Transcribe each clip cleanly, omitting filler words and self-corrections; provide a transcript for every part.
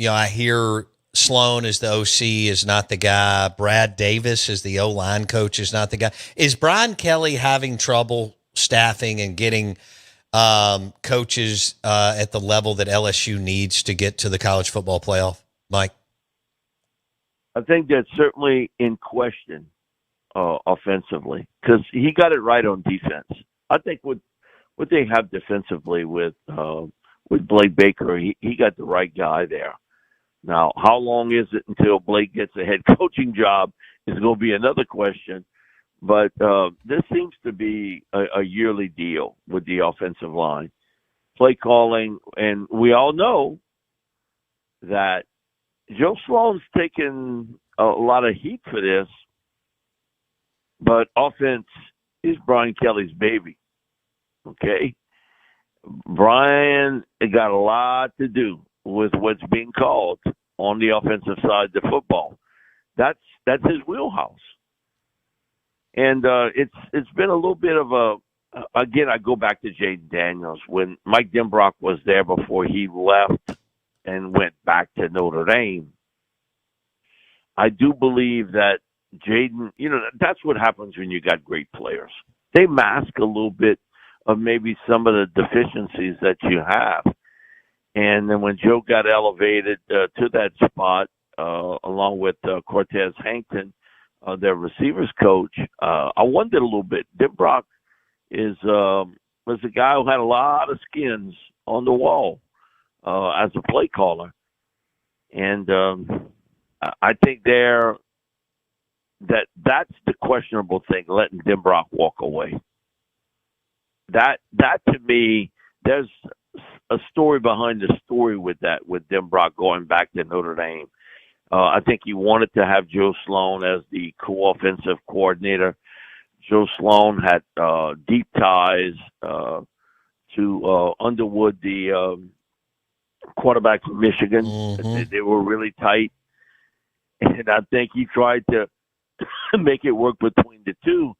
I hear Sloan as the OC is not the guy. Brad Davis as the O-line coach is not the guy. Is Brian Kelly having trouble staffing and getting coaches at the level that LSU needs to get to the college football playoff, Mike? I think that's certainly in question offensively because he got it right on defense. I think what they have defensively with Blake Baker, he got the right guy there. Now, how long is it until Blake gets a head coaching job is going to be another question. But this seems to be a yearly deal with the offensive line. Play calling, and we all know that Joe Sloan's taken a lot of heat for this, but offense is Brian Kelly's baby. Okay? Brian got a lot to do with what's being called on the offensive side of the football. That's his wheelhouse. And it's been a little bit of again, I go back to Jaden Daniels. When Mike Denbrock was there before he left and went back to Notre Dame, I do believe that Jaden, that's what happens when you got great players. They mask a little bit of maybe some of the deficiencies that you have. And then when Joe got elevated to that spot, along with Cortez Hankton, their receivers coach, I wondered a little bit. Denbrock was a guy who had a lot of skins on the wall as a play caller. And I think that's the questionable thing, letting Denbrock walk away. That to me, there's a story behind the story with that, with Denbrock going back to Notre Dame. I think he wanted to have Joe Sloan as the co-offensive coordinator. Joe Sloan had deep ties to Underwood, the quarterback from Michigan. Mm-hmm. They were really tight. And I think he tried to make it work between the two.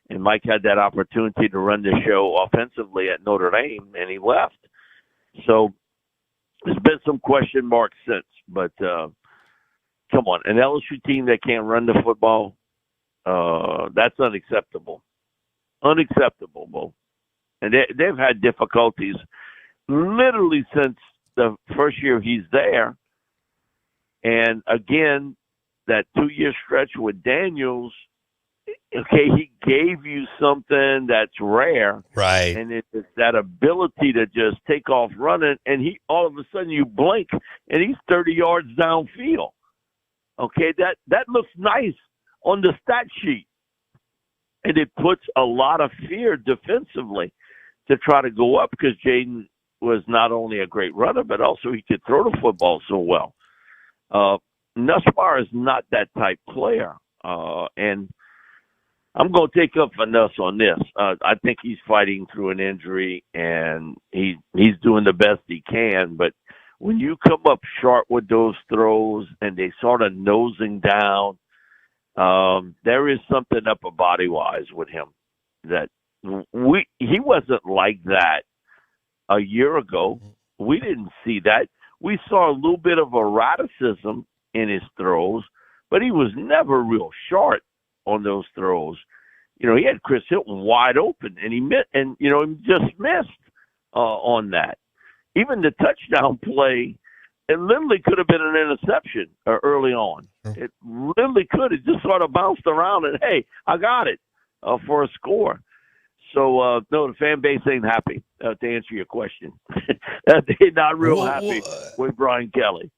And Mike had that opportunity to run the show offensively at Notre Dame, and he left. So there's been some question marks since. But come on, an LSU team that can't run the football, that's unacceptable. Unacceptable, Bo. And they've had difficulties literally since the first year he's there. And again, that 2-year stretch with Daniels, okay, he gave you something that's rare. Right. And it's that ability to just take off running, and he all of a sudden you blink, and he's 30 yards downfield. Okay, that looks nice on the stat sheet. And it puts a lot of fear defensively to try to go up because Jaden was not only a great runner, but also he could throw the football so well. Nussbaum is not that type player. And I'm going to take up for Nuss on this. I think he's fighting through an injury, and he's doing the best he can. But when you come up short with those throws and they sort of nosing down, there is something upper body-wise with him that he wasn't like that a year ago. We didn't see that. We saw a little bit of erraticism in his throws, but he was never real short on those throws. He had Chris Hilton wide open, and he just missed on that. Even the touchdown play, it literally could have been an interception early on. It literally could. It just sort of bounced around, and hey, I got it for a score. So, no, the fan base ain't happy, to answer your question. They're not real happy with Brian Kelly.